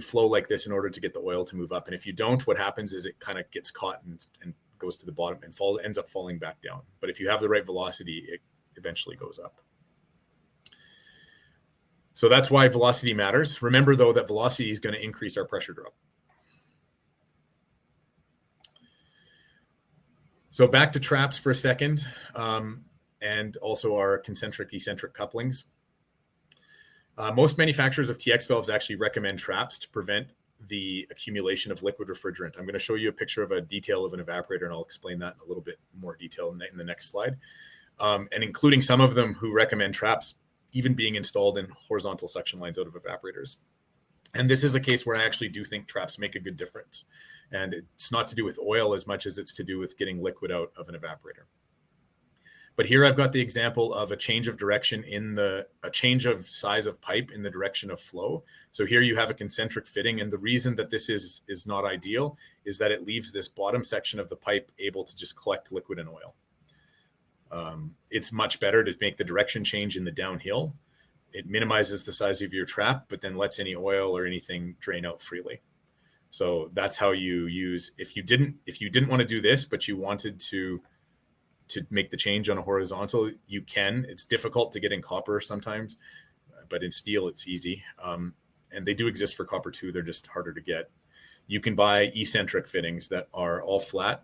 flow like this in order to get the oil to move up. And if you don't, what happens is it kind of gets caught and goes to the bottom and ends up falling back down. But if you have the right velocity, it eventually goes up. So that's why velocity matters. Remember, though, that velocity is going to increase our pressure drop. So back to traps for a second, and also our concentric-eccentric couplings. Most manufacturers of TX valves actually recommend traps to prevent the accumulation of liquid refrigerant. I'm going to show you a picture of a detail of an evaporator, and I'll explain that in a little bit more detail in the next slide. And including some of them who recommend traps even being installed in horizontal suction lines out of evaporators. And this is a case where I actually do think traps make a good difference. And it's not to do with oil as much as it's to do with getting liquid out of an evaporator. But here I've got the example of a change of direction a change of size of pipe in the direction of flow. So here you have a concentric fitting. And the reason that this is not ideal is that it leaves this bottom section of the pipe able to just collect liquid and oil. It's much better to make the direction change in the downhill. It minimizes the size of your trap, but then lets any oil or anything drain out freely. So that's how you use, if you didn't want to do this, but you wanted to make the change on a horizontal, you can. It's difficult to get in copper sometimes, but in steel, it's easy. And they do exist for copper too. They're just harder to get. You can buy eccentric fittings that are all flat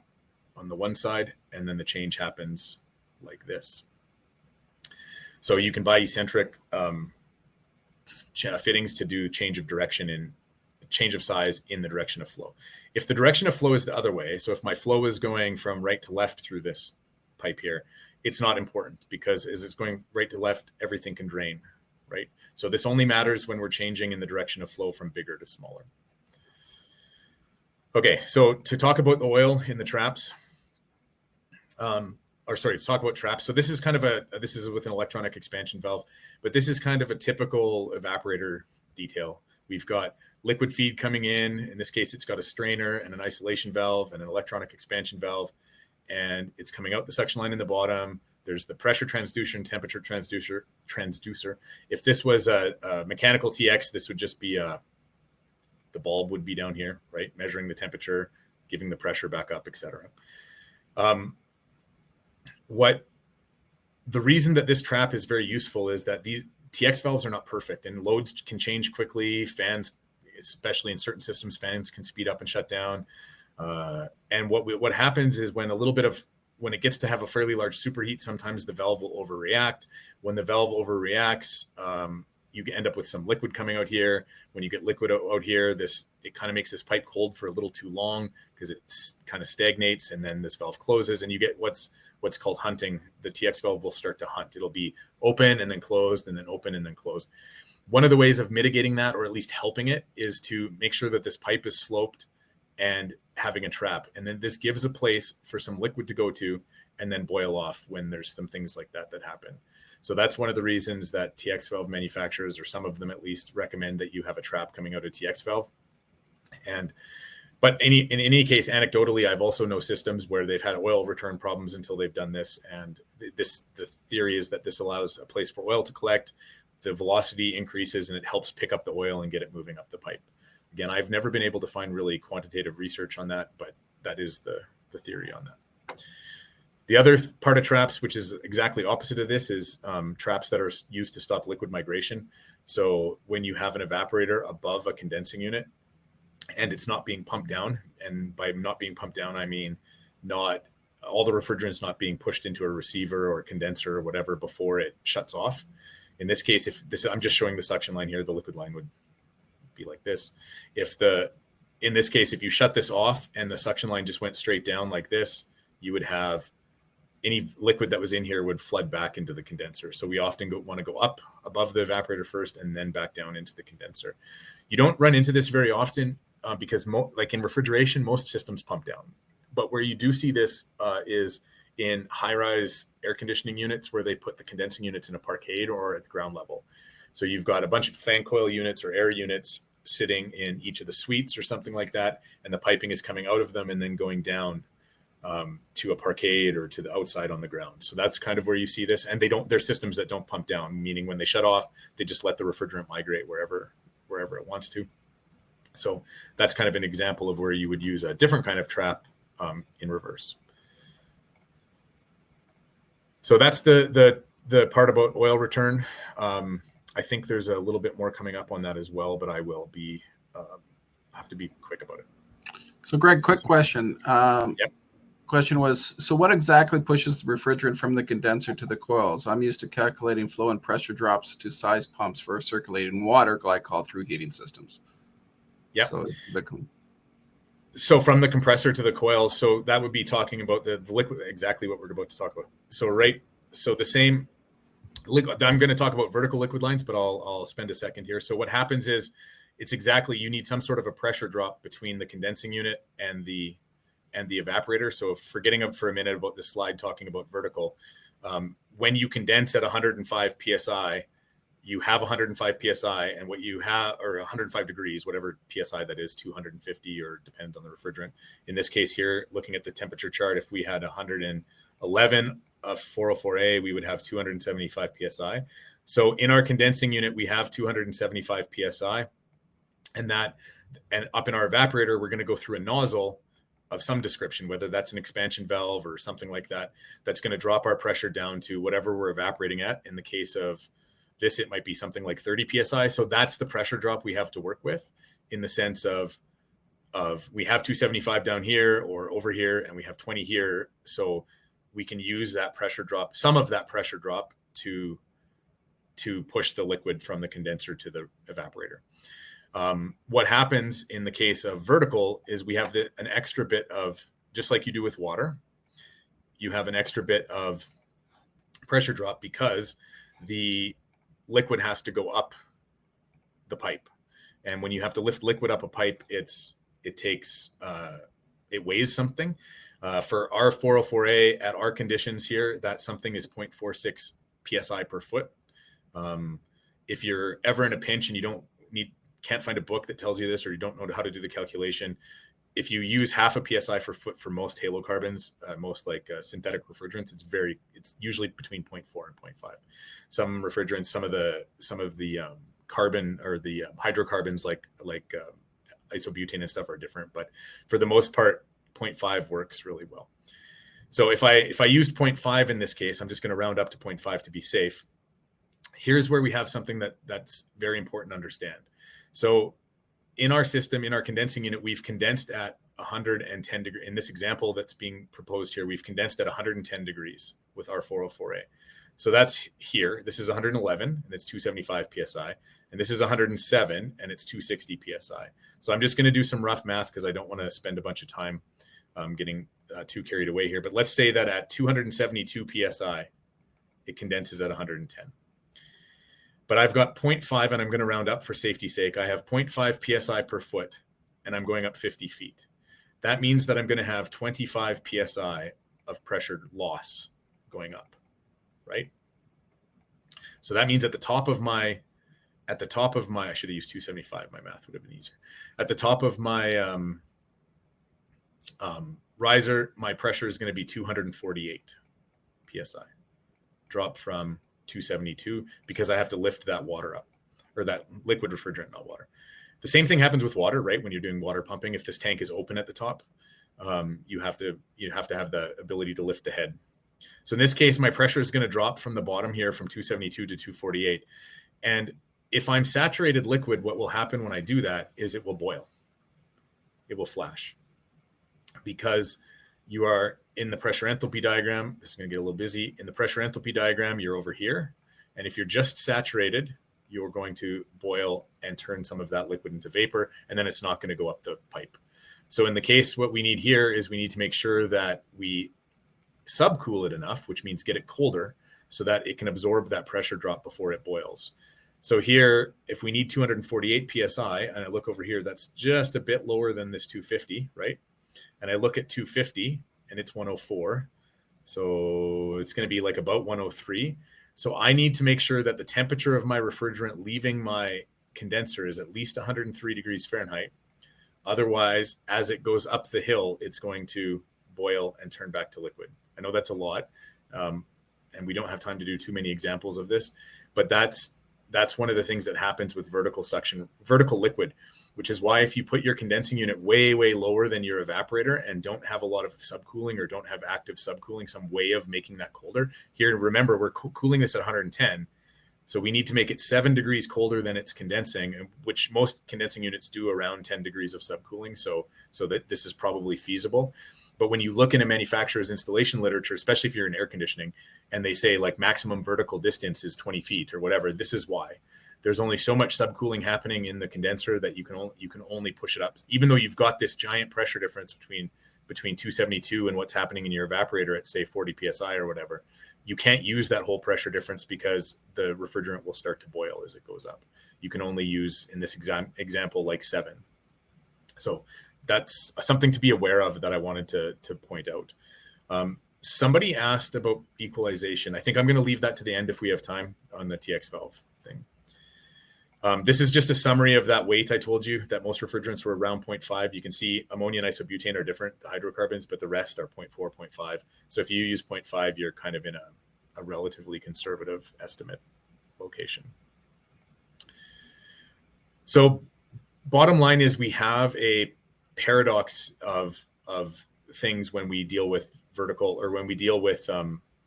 on the one side, and then the change happens like this. So you can buy eccentric fittings to do change of direction and change of size in the direction of flow. If the direction of flow is the other way, so if my flow is going from right to left through this pipe here, it's not important, because as it's going right to left, everything can drain, right? So this only matters when we're changing in the direction of flow from bigger to smaller. Okay, so to talk about the oil in the traps, let's talk about traps. So this is kind of this is with an electronic expansion valve, but this is kind of a typical evaporator detail. We've got liquid feed coming in this case, it's got a strainer and an isolation valve and an electronic expansion valve, and it's coming out the suction line in the bottom. There's the pressure transducer and temperature transducer. If this was a mechanical TX, this would just be the bulb would be down here, right? Measuring the temperature, giving the pressure back up, etc. The reason that this trap is very useful is that these TX valves are not perfect, and loads can change quickly. Fans, especially in certain systems, fans can speed up and shut down. And what happens is when it gets to have a fairly large superheat, sometimes the valve will overreact. When the valve overreacts, you end up with some liquid coming out here. When you get liquid out here, it kind of makes this pipe cold for a little too long, because it kind of stagnates, and then this valve closes, and you get what's called hunting. The TX valve will start to hunt. It'll be open and then closed, and then open and then closed. One of the ways of mitigating that, or at least helping it, is to make sure that this pipe is sloped and having a trap. And then this gives a place for some liquid to go to and then boil off when there's some things like that happen. So that's one of the reasons that TX valve manufacturers, or some of them at least, recommend that you have a trap coming out of TX valve. But in any case, anecdotally, I've also known systems where they've had oil return problems until they've done this. And the theory is that this allows a place for oil to collect, the velocity increases, and it helps pick up the oil and get it moving up the pipe. Again, I've never been able to find really quantitative research on that, but that is the theory on that. The other part of traps, which is exactly opposite of this, is traps that are used to stop liquid migration. So when you have an evaporator above a condensing unit and it's not being pumped down, and by not being pumped down, I mean not all the refrigerants not being pushed into a receiver or a condenser or whatever before it shuts off. In this case, I'm just showing the suction line here, the liquid line would be like this. In this case, if you shut this off and the suction line just went straight down like this, you would have any liquid that was in here would flood back into the condenser. So we often want to go up above the evaporator first and then back down into the condenser. You don't run into this very often because like in refrigeration, most systems pump down. But where you do see this is in high-rise air conditioning units where they put the condensing units in a parkade or at the ground level. So you've got a bunch of fan coil units or air units sitting in each of the suites or something like that, and the piping is coming out of them and then going down to a parkade or to the outside on the ground. So that's kind of where you see this. And they're systems that don't pump down, meaning when they shut off, they just let the refrigerant migrate wherever it wants to. So that's kind of an example of where you would use a different kind of trap in reverse. So that's the part about oil return. I think there's a little bit more coming up on that as well, but I will be have to be quick about it. So Greg, quick question. Yep. Question was, so what exactly pushes the refrigerant from the condenser to the coils? I'm used to calculating flow and pressure drops to size pumps for circulating water glycol through heating systems. Yeah. So from the compressor to the coils, so that would be talking about the liquid, exactly what we're about to talk about. So the same liquid, I'm going to talk about vertical liquid lines, but I'll spend a second here. So what happens is it's exactly, you need some sort of a pressure drop between the condensing unit and the evaporator. So forgetting up for a minute about this slide talking about vertical, when you condense at 105 psi, you have 105 psi, and what you have, or 105 degrees, whatever psi that is, 250, or depends on the refrigerant. In this case here, looking at the temperature chart, if we had 111 of 404A, we would have 275 psi. So in our condensing unit, we have 275 psi, and up in our evaporator, we're going to go through a nozzle of some description, whether that's an expansion valve or something like that, that's going to drop our pressure down to whatever we're evaporating at. In the case of this, it might be something like 30 psi. So that's the pressure drop we have to work with, in the sense of we have 275 down here or over here, and we have 20 here. So we can use that pressure drop, some of that pressure drop, to push the liquid from the condenser to the evaporator. What happens in the case of vertical is we have an extra bit of, just like you do with water, you have an extra bit of pressure drop because the liquid has to go up the pipe. And when you have to lift liquid up a pipe, it weighs something. For our 404A at our conditions here, that something is 0.46 psi per foot. If you're ever in a pinch and you can't find a book that tells you this, or you don't know how to do the calculation, if you use half a psi per foot for most halocarbons, most like synthetic refrigerants, it's usually between 0.4 and 0.5. Some refrigerants, some of the carbon or the hydrocarbons like isobutane and stuff are different, but for the most part, 0.5 works really well. So if I used 0.5 in this case, I'm just going to round up to 0.5 to be safe. Here's where we have something that's very important to understand. So in our system, in our condensing unit, we've condensed at 110 degrees. In this example that's being proposed here, we've condensed at 110 degrees with our 404A. So that's here. This is 111 and it's 275 psi. And this is 107 and it's 260 psi. So I'm just going to do some rough math because I don't want to spend a bunch of time getting too carried away here. But let's say that at 272 psi, it condenses at 110. But I've got 0.5, and I'm going to round up for safety's sake. I have 0.5 psi per foot, and I'm going up 50 feet. That means that I'm going to have 25 psi of pressure loss going up, right? So that means at the top of my, I should have used 275. My math would have been easier. At the top of my riser, my pressure is going to be 248 psi, drop from 272, because I have to lift that water up, or that liquid refrigerant, not water. The same thing happens with water, right? When you're doing water pumping, if this tank is open at the top, you have to have the ability to lift the head. So in this case, my pressure is going to drop from the bottom here from 272 to 248. And if I'm saturated liquid, what will happen when I do that is it will boil. It will flash, because you are in the pressure enthalpy diagram. This is going to get a little busy. In the pressure enthalpy diagram, you're over here. And if you're just saturated, you're going to boil and turn some of that liquid into vapor, and then it's not going to go up the pipe. So in the case, what we need here is we need to make sure that we subcool it enough, which means get it colder so that it can absorb that pressure drop before it boils. So here, if we need 248 PSI, and I look over here, that's just a bit lower than this 250, right? And I look at 250 and it's 104. So it's going to be like about 103. So I need to make sure that the temperature of my refrigerant leaving my condenser is at least 103 degrees Fahrenheit. Otherwise, as it goes up the hill, it's going to boil and turn back to liquid. I know that's a lot, and we don't have time to do too many examples of this, but that's one of the things that happens with vertical suction, vertical liquid, which is why if you put your condensing unit way, way lower than your evaporator and don't have a lot of subcooling or don't have active subcooling, some way of making that colder. Here, remember, we're cooling this at 110. So we need to make it 7 degrees colder than it's condensing, which most condensing units do around 10 degrees of subcooling. So that this is probably feasible. But when you look in a manufacturer's installation literature, especially if you're in air conditioning, and they say like maximum vertical distance is 20 feet or whatever, this is why. There's only so much subcooling happening in the condenser that you can only push it up. Even though you've got this giant pressure difference between 272 and what's happening in your evaporator at say 40 PSI or whatever, you can't use that whole pressure difference because the refrigerant will start to boil as it goes up. You can only use, in this example, like 7. So that's something to be aware of that I wanted to point out. Somebody asked about equalization. I think I'm going to leave that to the end if we have time on the TX valve thing. This is just a summary of that weight I told you, that most refrigerants were around 0.5. You can see ammonia and isobutane are different, the hydrocarbons, but the rest are 0.4, 0.5. So if you use 0.5, you're kind of in a relatively conservative estimate location. So bottom line is we have a paradox of things when we deal with vertical, or when we deal with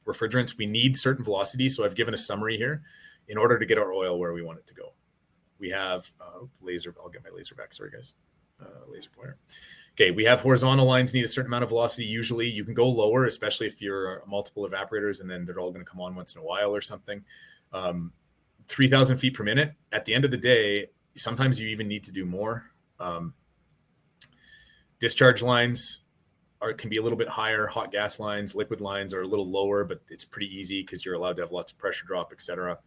refrigerants. We need certain velocities. So I've given a summary here in order to get our oil where we want it to go. We have laser. I'll get my laser back. Sorry, guys. Laser pointer. Okay, we have horizontal lines need a certain amount of velocity. Usually you can go lower, especially if you're multiple evaporators and then they're all going to come on once in a while or something. 3,000 feet per minute. At the end of the day, sometimes you even need to do more. Discharge lines can be a little bit higher. Hot gas lines, liquid lines are a little lower, but it's pretty easy because you're allowed to have lots of pressure drop, etc.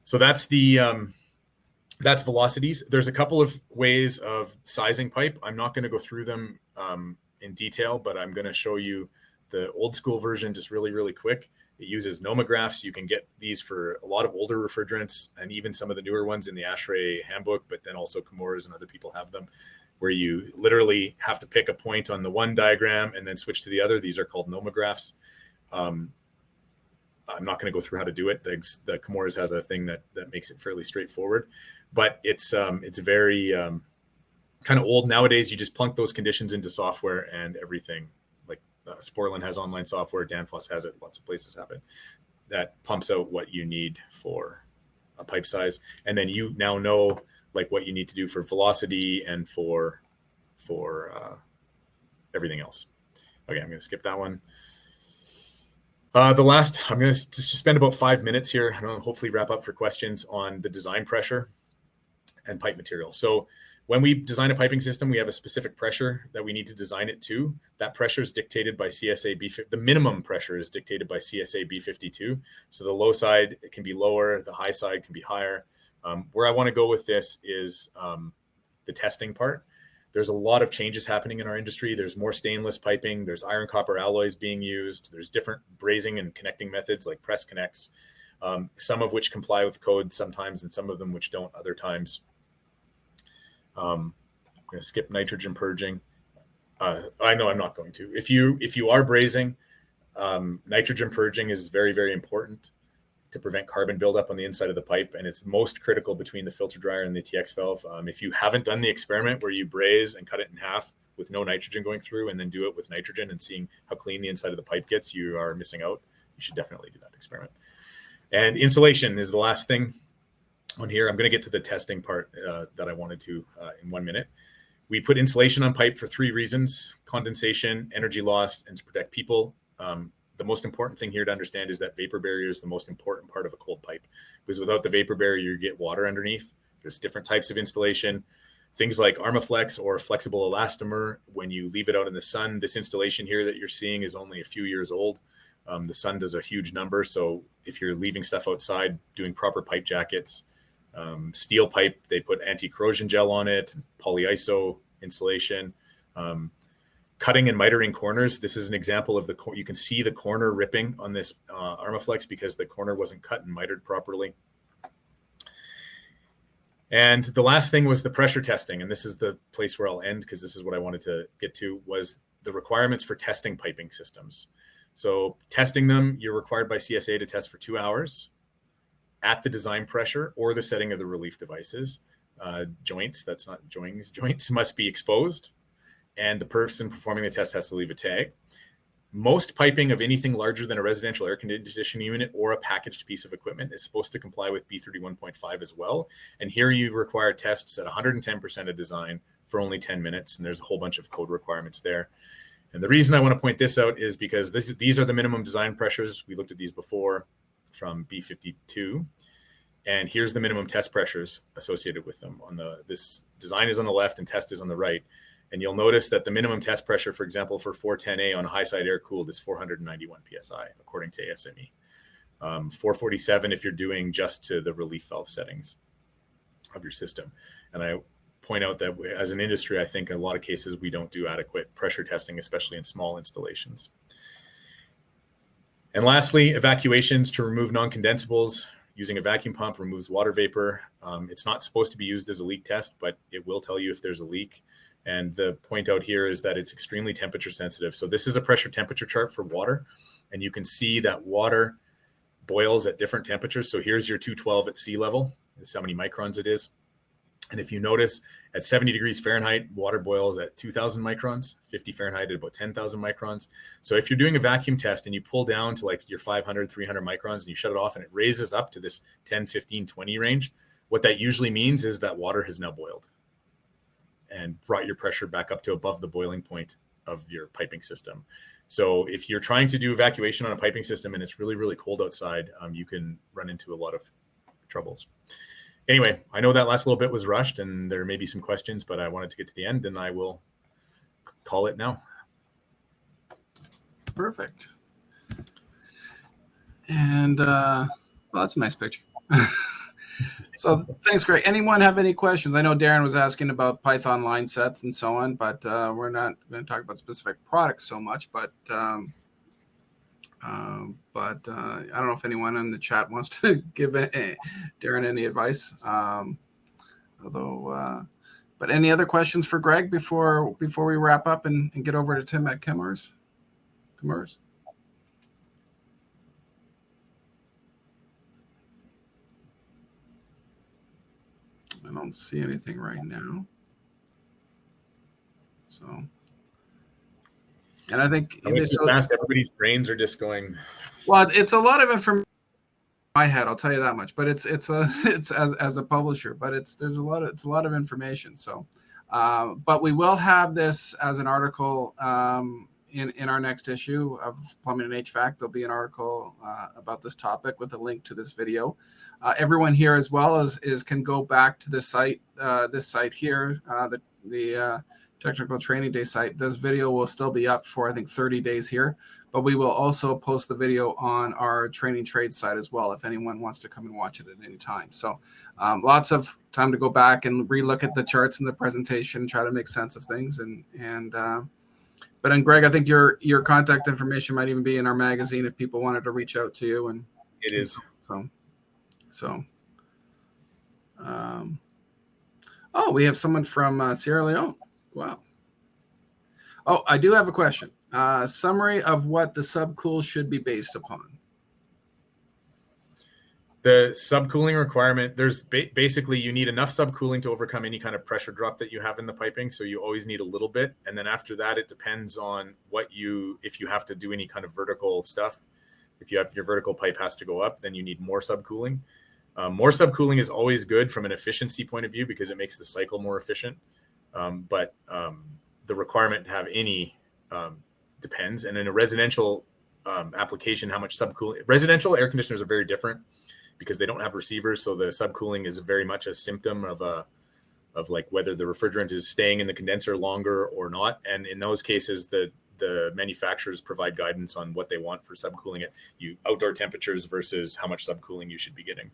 So that's that's velocities. There's a couple of ways of sizing pipe. I'm not going to go through them in detail, but I'm going to show you the old school version just really, really quick. It uses nomographs. You can get these for a lot of older refrigerants and even some of the newer ones in the ASHRAE handbook, but then also Chemours and other people have them, where you literally have to pick a point on the one diagram and then switch to the other. These are called nomographs. I'm not going to go through how to do it. The Chemours has a thing that makes it fairly straightforward, but it's very kind of old. Nowadays, you just plunk those conditions into software and everything. Like Sporlan has online software, Danfoss has it, lots of places have it, that pumps out what you need for a pipe size. And then you now know like what you need to do for velocity and for everything else. Okay, I'm going to skip that one. I'm going to just spend about 5 minutes here and I'll hopefully wrap up for questions on the design pressure and pipe material. So when we design a piping system, we have a specific pressure that we need to design it to. That pressure is dictated by CSA B50. The minimum pressure is dictated by CSA B52. So the low side, it can be lower. The high side can be higher. Where I want to go with this is the testing part. There's a lot of changes happening in our industry. There's more stainless piping. There's iron copper alloys being used. There's different brazing and connecting methods like press connects, some of which comply with code sometimes and some of them which don't other times. I'm going to skip nitrogen purging. I know I'm not going to. If you are brazing, nitrogen purging is very, very important to prevent carbon buildup on the inside of the pipe. And it's most critical between the filter dryer and the TX valve. If you haven't done the experiment where you braze and cut it in half with no nitrogen going through and then do it with nitrogen and seeing how clean the inside of the pipe gets, you are missing out. You should definitely do that experiment. And insulation is the last thing on here. I'm going to get to the testing part that I wanted to in 1 minute. We put insulation on pipe for 3 reasons: condensation, energy loss, and to protect people. The most important thing here to understand is that vapor barrier is the most important part of a cold pipe, because without the vapor barrier, you get water underneath. There's different types of insulation. Things like Armaflex or flexible elastomer, when you leave it out in the sun, this installation here that you're seeing is only a few years old. The sun does a huge number. So if you're leaving stuff outside, doing proper pipe jackets, steel pipe, they put anti-corrosion gel on it, polyiso insulation, cutting and mitering corners. This is an example of you can see the corner ripping on this Armaflex because the corner wasn't cut and mitered properly. And the last thing was the pressure testing. And this is the place where I'll end, because this is what I wanted to get to, was the requirements for testing piping systems. So testing them, you're required by CSA to test for 2 hours at the design pressure or the setting of the relief devices. Joints, that's not joins, joints must be exposed. And the person performing the test has to leave a tag. Most piping of anything larger than a residential air conditioning unit or a packaged piece of equipment is supposed to comply with B31.5 as well. And here you require tests at 110% of design for only 10 minutes. And there's a whole bunch of code requirements there. And the reason I want to point this out is because these are the minimum design pressures. We looked at these before from B52. And here's the minimum test pressures associated with them. This design is on the left and test is on the right. And you'll notice that the minimum test pressure, for example, for 410A on a high side air cooled is 491 PSI, according to ASME. 447 if you're doing just to the relief valve settings of your system. And I point out that as an industry, I think in a lot of cases, we don't do adequate pressure testing, especially in small installations. And lastly, evacuations to remove non-condensables. Using a vacuum pump removes water vapor. It's not supposed to be used as a leak test, but it will tell you if there's a leak. And the point out here is that it's extremely temperature sensitive. So this is a pressure temperature chart for water. And you can see that water boils at different temperatures. So here's your 212 at sea level. This is how many microns it is. And if you notice, at 70 degrees Fahrenheit, water boils at 2,000 microns, 50 Fahrenheit at about 10,000 microns. So if you're doing a vacuum test and you pull down to like your 500, 300 microns and you shut it off and it raises up to this 10, 15, 20 range, what that usually means is that water has now boiled and brought your pressure back up to above the boiling point of your piping system. So if you're trying to do evacuation on a piping system and it's really, really cold outside, you can run into a lot of troubles. Anyway, I know that last little bit was rushed and there may be some questions, but I wanted to get to the end and I will call it now. Perfect. And well, that's a nice picture. So thanks, Greg. Anyone have any questions? I know Darren was asking about Python line sets and so on, but we're not going to talk about specific products so much. But I don't know if anyone in the chat wants to give Darren any advice. But any other questions for Greg before we wrap up and get over to Tim at Chemours? I don't see anything right now. So, and I think fast, everybody's brains are just going. Well, it's a lot of information in my head, I'll tell you that much. But it's as a publisher, but it's a lot of information. So, but we will have this as an article in our next issue of Plumbing and HVAC. There'll be an article about this topic with a link to this video. Everyone here as well can go back to this site here, the Technical Training Day site. This video will still be up for I think 30 days here, but we will also post the video on our training trade site as well if anyone wants to come and watch it at any time. So lots of time to go back and relook at the charts and the presentation, try to make sense of things. But then Greg, I think your contact information might even be in our magazine if people wanted to reach out to you. And it is. Oh, we have someone from Sierra Leone. Wow. Oh, I do have a question. Summary of what the subcool should be based upon. The subcooling requirement, there's basically you need enough subcooling to overcome any kind of pressure drop that you have in the piping. So you always need a little bit. And then after that, it depends on if you have to do any kind of vertical stuff. If your vertical pipe has to go up, then you need more subcooling. More subcooling is always good from an efficiency point of view because it makes the cycle more efficient. But the requirement to have any depends. And in a residential application, how much subcooling, residential air conditioners are very different because they don't have receivers. So the subcooling is very much a symptom of of like whether the refrigerant is staying in the condenser longer or not. And in those cases, the manufacturers provide guidance on what they want for subcooling it. Outdoor temperatures versus how much subcooling you should be getting.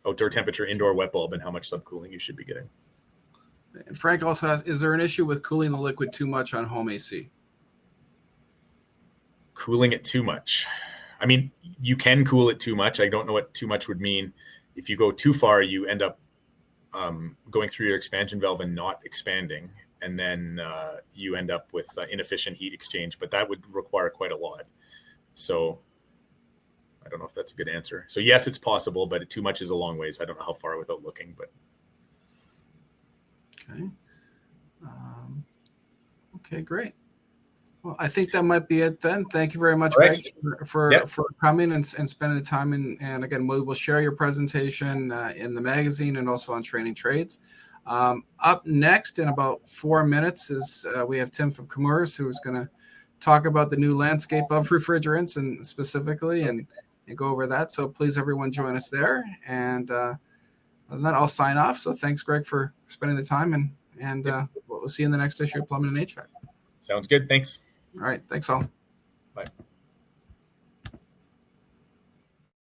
Outdoor temperature, indoor wet bulb, and how much subcooling you should be getting. And Frank also asks, is there an issue with cooling the liquid too much on home AC? Cooling it too much. I mean, you can cool it too much. I don't know what too much would mean. If you go too far, you end up going through your expansion valve and not expanding. And then you end up with inefficient heat exchange, but that would require quite a lot. So I don't know if that's a good answer. So yes, it's possible, but too much is a long ways. I don't know how far without looking, but. Okay. Okay, great. Well, I think that might be it then. Thank you very much, Right. Greg, for coming and spending the time. And again, we will share your presentation in the magazine and also on Training Trades. Up next in about 4 minutes is we have Tim from Commerce, who's going to talk about the new landscape of refrigerants and specifically and go over that. So please, everyone, join us there. And other than that, I'll sign off. So thanks, Greg, for spending the time. And we'll see you in the next issue of Plumbing and HVAC. Sounds good. Thanks. All right. Thanks all. Bye.